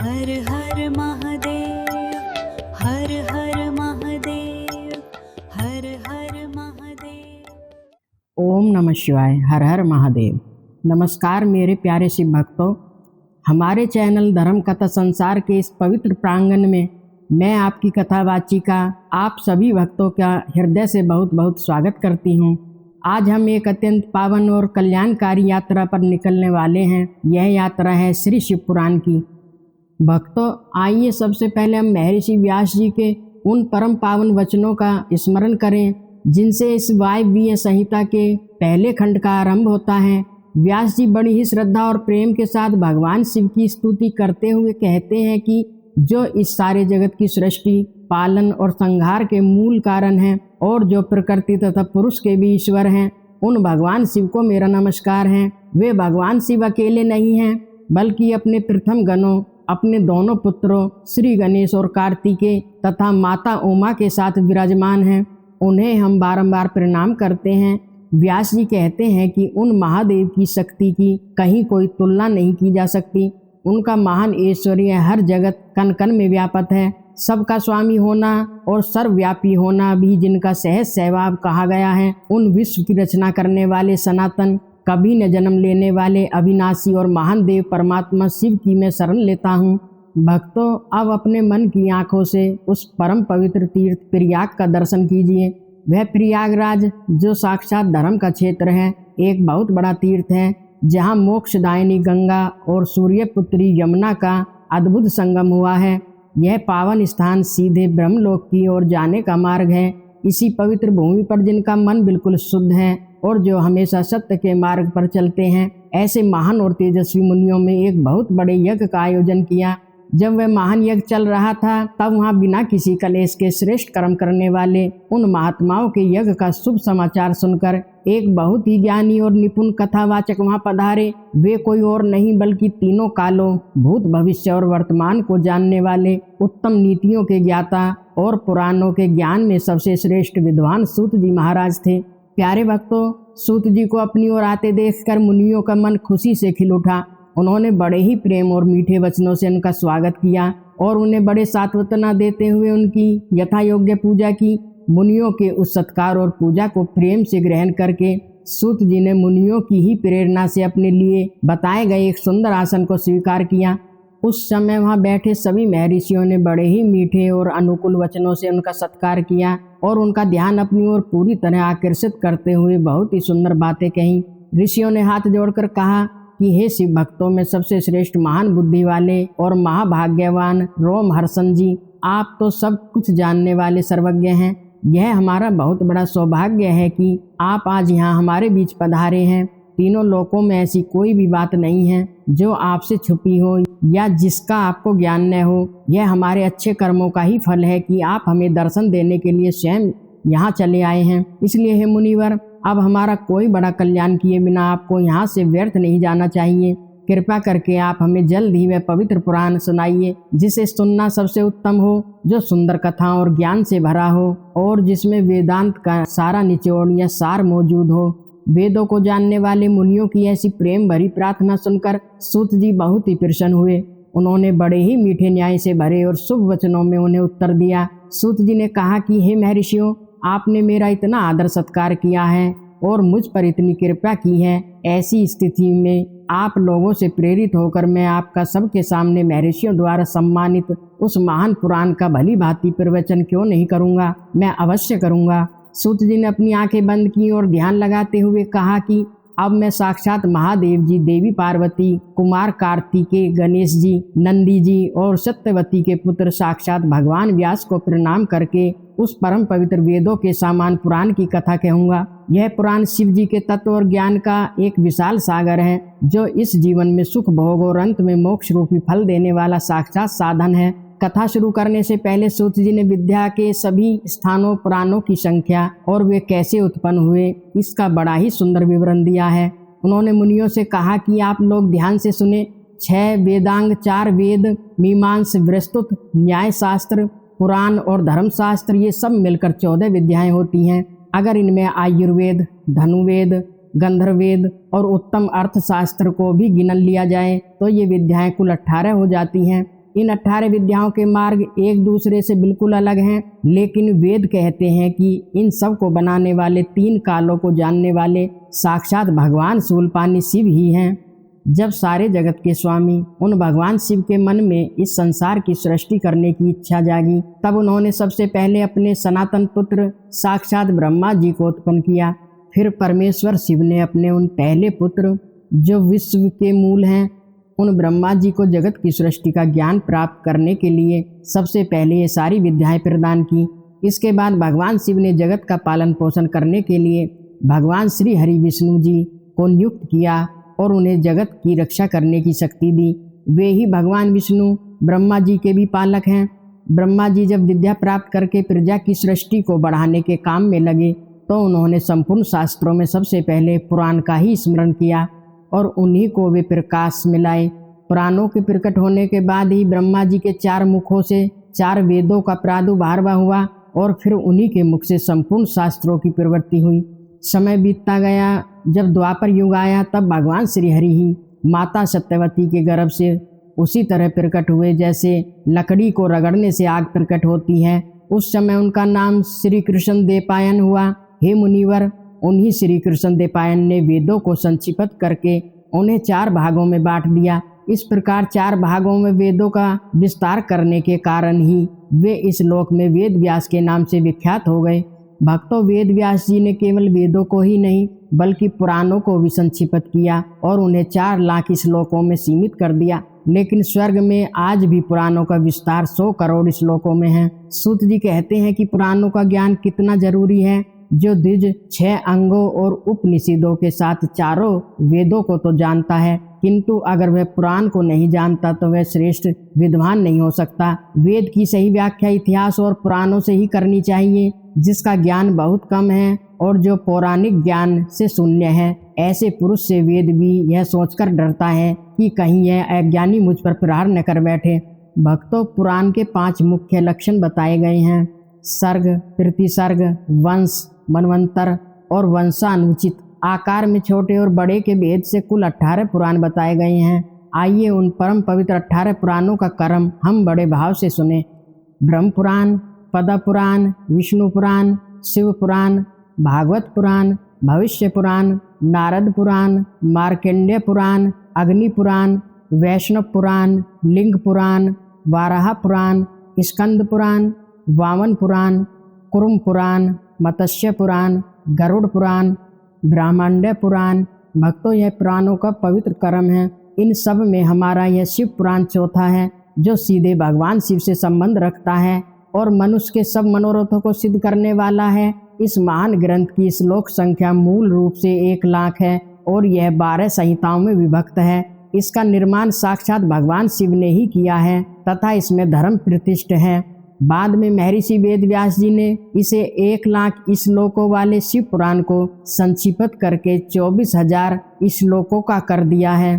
हर हर महादेव, हर हर महादेव, हर हर महादेव। ओम नमः शिवाय। हर हर महादेव। नमस्कार मेरे प्यारे शिव भक्तों, हमारे चैनल धर्म कथा संसार के इस पवित्र प्रांगण में मैं आपकी कथा वाचिका आप सभी भक्तों का हृदय से बहुत बहुत स्वागत करती हूँ। आज हम एक अत्यंत पावन और कल्याणकारी यात्रा पर निकलने वाले हैं। यह यात्रा है श्री शिव पुराण की। भक्तों, आइए सबसे पहले हम महर्षि व्यास जी के उन परम पावन वचनों का स्मरण करें जिनसे इस वायव्य संहिता के पहले खंड का आरंभ होता है। व्यास जी बड़ी ही श्रद्धा और प्रेम के साथ भगवान शिव की स्तुति करते हुए कहते हैं कि जो इस सारे जगत की सृष्टि, पालन और संहार के मूल कारण हैं और जो प्रकृति तथा पुरुष के भी ईश्वर हैं, उन भगवान शिव को मेरा नमस्कार है। वे भगवान शिव अकेले नहीं हैं, बल्कि अपने प्रथम गणों, अपने दोनों पुत्रों श्री गणेश और कार्तिकेय तथा माता उमा के साथ विराजमान हैं। उन्हें हम बारंबार प्रणाम करते हैं। व्यास जी कहते हैं कि उन महादेव की शक्ति की कहीं कोई तुलना नहीं की जा सकती। उनका महान ऐश्वर्य हर जगत कण कण में व्यापक है। सबका स्वामी होना और सर्वव्यापी होना भी जिनका सहज स्वभाव कहा गया है, उन विश्व की रचना करने वाले सनातन, कभी न जन्म लेने वाले अविनाशी और महान देव परमात्मा शिव की मैं शरण लेता हूँ। भक्तों, अब अपने मन की आंखों से उस परम पवित्र तीर्थ प्रयाग का दर्शन कीजिए। वह प्रयागराज जो साक्षात धर्म का क्षेत्र है, एक बहुत बड़ा तीर्थ है जहाँ मोक्षदायिनी गंगा और सूर्यपुत्री यमुना का अद्भुत संगम हुआ है। यह पावन स्थान सीधे ब्रह्मलोक की ओर जाने का मार्ग है। इसी पवित्र भूमि पर जिनका मन बिल्कुल शुद्ध है और जो हमेशा सत्य के मार्ग पर चलते हैं, ऐसे महान और तेजस्वी मुनियों में एक बहुत बड़े यज्ञ का आयोजन किया। जब वह महान यज्ञ चल रहा था, तब वहाँ बिना किसी कलेश के श्रेष्ठ कर्म करने वाले उन महात्माओं के यज्ञ का शुभ समाचार सुनकर एक बहुत ही ज्ञानी और निपुण कथावाचक वहाँ पधारे। वे कोई और नहीं बल्कि तीनों कालों, भूत, भविष्य और वर्तमान को जानने वाले उत्तम नीतियों के ज्ञाता और पुराणों के ज्ञान में सबसे श्रेष्ठ विद्वान सूत जी महाराज थे। प्यारे भक्तों, सूत जी को अपनी ओर आते देखकर मुनियों का मन खुशी से खिल उठा। उन्होंने बड़े ही प्रेम और मीठे वचनों से उनका स्वागत किया और उन्हें बड़े सांत्वना देते हुए उनकी यथा योग्य पूजा की। मुनियों के उस सत्कार और पूजा को प्रेम से ग्रहण करके सूत जी ने मुनियों की ही प्रेरणा से अपने लिए बताए गए एक सुंदर आसन को स्वीकार किया। उस समय वहाँ बैठे सभी महर्षियों ने बड़े ही मीठे और अनुकूल वचनों से उनका सत्कार किया और उनका ध्यान अपनी ओर पूरी तरह आकर्षित करते हुए बहुत ही सुंदर बातें कहीं। ऋषियों ने हाथ जोड़कर कहा कि हे शिव भक्तों में सबसे श्रेष्ठ, महान बुद्धि वाले और महाभाग्यवान रोमहर्षण जी, आप तो सब कुछ जानने वाले सर्वज्ञ हैं। यह हमारा बहुत बड़ा सौभाग्य है कि आप आज यहाँ हमारे बीच पधारे हैं। तीनों लोकों में ऐसी कोई भी बात नहीं है जो आपसे छुपी हो या जिसका आपको ज्ञान न हो। यह हमारे अच्छे कर्मों का ही फल है कि आप हमें दर्शन देने के लिए स्वयं यहाँ चले आए हैं। इसलिए हे मुनिवर, अब हमारा कोई बड़ा कल्याण किए बिना आपको यहाँ से व्यर्थ नहीं जाना चाहिए। कृपा करके आप हमें जल्द ही वह पवित्र पुराण सुनाइए जिसे सुनना सबसे उत्तम हो, जो सुंदर कथाओं और ज्ञान से भरा हो और जिसमें वेदांत का सारा निचोड़ या सार मौजूद हो। वेदों को जानने वाले मुनियों की ऐसी प्रेम भरी प्रार्थना सुनकर सूत जी बहुत ही प्रसन्न हुए। उन्होंने बड़े ही मीठे न्याय से भरे और शुभ वचनों में उन्हें उत्तर दिया। सूत जी ने कहा कि हे महर्षियों, आपने मेरा इतना आदर सत्कार किया है और मुझ पर इतनी कृपा की है। ऐसी स्थिति में आप लोगों से प्रेरित होकर मैं आपका सबके सामने महर्षियों द्वारा सम्मानित उस महान पुराण का भली भांति प्रवचन क्यों नहीं करूँगा? मैं अवश्य करूँगा। सूत जी ने अपनी आंखें बंद की और ध्यान लगाते हुए कहा कि अब मैं साक्षात महादेव जी, देवी पार्वती, कुमार कार्तिकेय, गणेश जी, नंदी जी और सत्यवती के पुत्र साक्षात भगवान व्यास को प्रणाम करके उस परम पवित्र वेदों के समान पुराण की कथा कहूँगा। यह पुराण शिव जी के तत्व और ज्ञान का एक विशाल सागर है जो इस जीवन में सुख भोग और अंत में मोक्ष रूपी फल देने वाला साक्षात साधन है। कथा शुरू करने से पहले सूत जी ने विद्या के सभी स्थानों, पुराणों की संख्या और वे कैसे उत्पन्न हुए, इसका बड़ा ही सुंदर विवरण दिया है। उन्होंने मुनियों से कहा कि आप लोग ध्यान से सुने। 6 वेदांग, 4 वेद, मीमांस, विस्तृत, न्याय शास्त्र, पुराण और धर्मशास्त्र, ये सब मिलकर 14 विद्याएं होती हैं। अगर इनमें आयुर्वेद, धनुर्वेद, गंधर्वेद और उत्तम अर्थशास्त्र को भी गिन लिया जाए तो ये विद्याएं कुल 18 हो जाती हैं। इन 18 विद्याओं के मार्ग एक दूसरे से बिल्कुल अलग हैं, लेकिन वेद कहते हैं कि इन सब को बनाने वाले, 3 कालों को जानने वाले साक्षात भगवान शूलपाणि शिव ही हैं। जब सारे जगत के स्वामी उन भगवान शिव के मन में इस संसार की सृष्टि करने की इच्छा जागी, तब उन्होंने सबसे पहले अपने सनातन पुत्र साक्षात ब्रह्मा जी को उत्पन्न किया। फिर परमेश्वर शिव ने अपने उन पहले पुत्र, जो विश्व के मूल हैं, उन ब्रह्मा जी को जगत की सृष्टि का ज्ञान प्राप्त करने के लिए सबसे पहले ये सारी विद्याएं प्रदान की। इसके बाद भगवान शिव ने जगत का पालन पोषण करने के लिए भगवान श्री हरि विष्णु जी को नियुक्त किया और उन्हें जगत की रक्षा करने की शक्ति दी। वे ही भगवान विष्णु ब्रह्मा जी के भी पालक हैं। ब्रह्मा जी जब विद्या प्राप्त करके प्रजा की सृष्टि को बढ़ाने के काम में लगे, तो उन्होंने संपूर्ण शास्त्रों में सबसे पहले पुराण का ही स्मरण किया और उन्हीं को वे प्रकाश मिलाए। पुराणों के प्रकट होने के बाद ही ब्रह्मा जी के 4 मुखों से 4 वेदों का प्रादुर्भाव हुआ और फिर उन्हीं के मुख से संपूर्ण शास्त्रों की प्रवृत्ति हुई। समय बीतता गया, जब द्वापर युग आया, तब भगवान श्री हरि ही माता सत्यवती के गर्भ से उसी तरह प्रकट हुए जैसे लकड़ी को रगड़ने से आग प्रकट होती है। उस समय उनका नाम श्री कृष्ण देवपायन हुआ। हे मुनिवर, उन्हीं श्री कृष्ण देवपायन ने वेदों को संक्षिप्त करके उन्हें 4 भागों में बांट दिया। इस प्रकार 4 भागों में वेदों का विस्तार करने के कारण ही वे इस लोक में वेद व्यास के नाम से विख्यात हो गए। भक्तों, वेद व्यास जी ने केवल वेदों को ही नहीं बल्कि पुराणों को भी संक्षिप्त किया और उन्हें 4 लाख श्लोकों में सीमित कर दिया। लेकिन स्वर्ग में आज भी पुराणों का विस्तार 100 करोड़ श्लोकों में है। सूत जी कहते हैं कि पुराणों का ज्ञान कितना जरूरी है। जो द्विज 6 अंगों और उपनिषदों के साथ 4 वेदों को तो जानता है, किंतु अगर वह पुराण को नहीं जानता तो वह श्रेष्ठ विद्वान नहीं हो सकता। वेद की सही व्याख्या इतिहास और पुराणों से ही करनी चाहिए। जिसका ज्ञान बहुत कम है और जो पौराणिक ज्ञान से शून्य है, ऐसे पुरुष से वेद भी यह सोचकर डरता है कि कहीं यह अज्ञानी मुझ पर प्रहार न कर बैठे। भक्तों, पुराण के 5 मुख्य लक्षण बताए गए हैं: सर्ग, प्रतिसर्ग, वंश, मनवंतर और वंशानुचित। आकार में छोटे और बड़े के भेद से कुल 18 पुराण बताए गए हैं। आइए उन परम पवित्र 18 पुराणों का क्रम हम बड़े भाव से सुने। ब्रह्म पुराण, पद्म पुराण, विष्णु पुराण, शिव पुराण, भागवत पुराण, भविष्य पुराण, नारद पुराण, मार्कंडेय पुराण, अग्नि पुराण, वैष्णव पुराण, लिंग पुराण, वाराह पुराण, स्कंद पुराण, वामन पुराण, कुर्म पुराण, मत्स्य पुराण, गरुड़ पुराण, ब्रह्मांड पुराण। भक्तों, यह पुराणों का पवित्र क्रम है। इन सब में हमारा यह शिव पुराण चौथा है, जो सीधे भगवान शिव से संबंध रखता है और मनुष्य के सब मनोरथों को सिद्ध करने वाला है। इस महान ग्रंथ की श्लोक संख्या मूल रूप से 1 लाख है और यह 12 संहिताओं में विभक्त है। इसका निर्माण साक्षात भगवान शिव ने ही किया है तथा इसमें धर्म प्रतिष्ठ है। बाद में महर्षि वेद व्यास जी ने इसे 1 लाख श्लोकों वाले शिव पुराण को संक्षिप्त करके 24,000 श्लोकों का कर दिया है।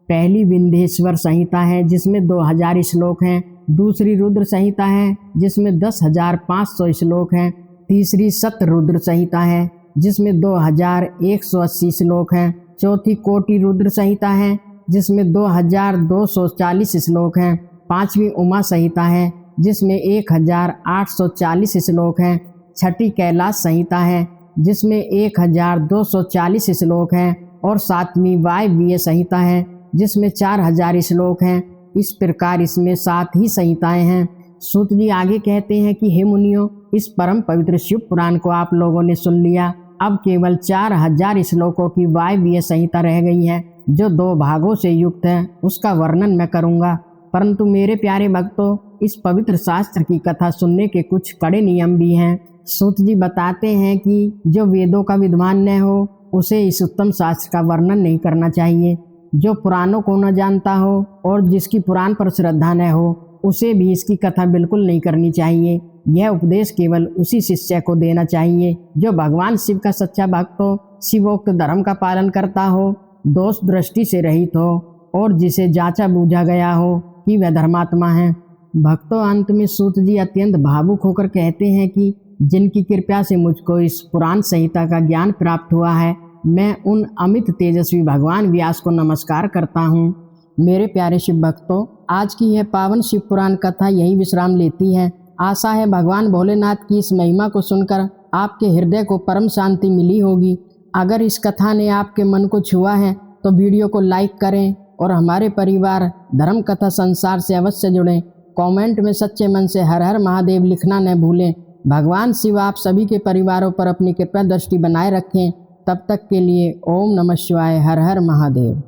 पहली विंध्येश्वर संहिता है जिसमें 2000 श्लोक हैं। दूसरी रुद्र संहिता है जिसमें 10,500 श्लोक हैं। तीसरी शतरुद्र संहिता है जिसमें 2180 श्लोक हैं। चौथी कोटि रुद्र संहिता है जिसमें 2240 श्लोक हैं। पांचवी उमा संहिता है जिसमें 1840 श्लोक हैं। छठी कैलाश संहिता है जिसमें 1240 श्लोक हैं और सातवीं वायव्य संहिता है जिसमें 4000 श्लोक हैं। इस प्रकार इसमें 7 ही संहिताएं हैं। सूत जी आगे कहते हैं कि हे मुनियों, इस परम पवित्र शिव पुराण को आप लोगों ने सुन लिया। अब केवल 4000 श्लोकों की वायव्य संहिता रह गई है जो 2 भागों से युक्त है। उसका वर्णन मैं करूँगा, परंतु मेरे प्यारे भक्तों, इस पवित्र शास्त्र की कथा सुनने के कुछ कड़े नियम भी हैं। सूत जी बताते हैं कि जो वेदों का विद्वान न हो उसे इस उत्तम शास्त्र का वर्णन नहीं करना चाहिए। जो पुराणों को न जानता हो और जिसकी पुराण पर श्रद्धा न हो उसे भी इसकी कथा बिल्कुल नहीं करनी चाहिए। यह उपदेश केवल उसी शिष्य को देना चाहिए जो भगवान शिव का सच्चा भक्त हो, शिवोक्त धर्म का पालन करता हो, दोष दृष्टि से रहित हो और जिसे जांचा बूझा गया हो कि वह धर्मात्मा है। भक्तों, अंत में सूत जी अत्यंत भावुक होकर कहते हैं कि जिनकी कृपा से मुझको इस पुराण संहिता का ज्ञान प्राप्त हुआ है, मैं उन अमित तेजस्वी भगवान व्यास को नमस्कार करता हूँ। मेरे प्यारे शिव भक्तों, आज की यह पावन शिव पुराण कथा यही विश्राम लेती है। आशा है भगवान भोलेनाथ की इस महिमा को सुनकर आपके हृदय को परम शांति मिली होगी। अगर इस कथा ने आपके मन को छुआ है तो वीडियो को लाइक करें और हमारे परिवार धर्म कथा संसार से अवश्य जुड़ें। कमेंट में सच्चे मन से हर हर महादेव लिखना न भूलें। भगवान शिव आप सभी के परिवारों पर अपनी कृपा दृष्टि बनाए रखें। तब तक के लिए ओम नमः शिवाय, हर हर महादेव।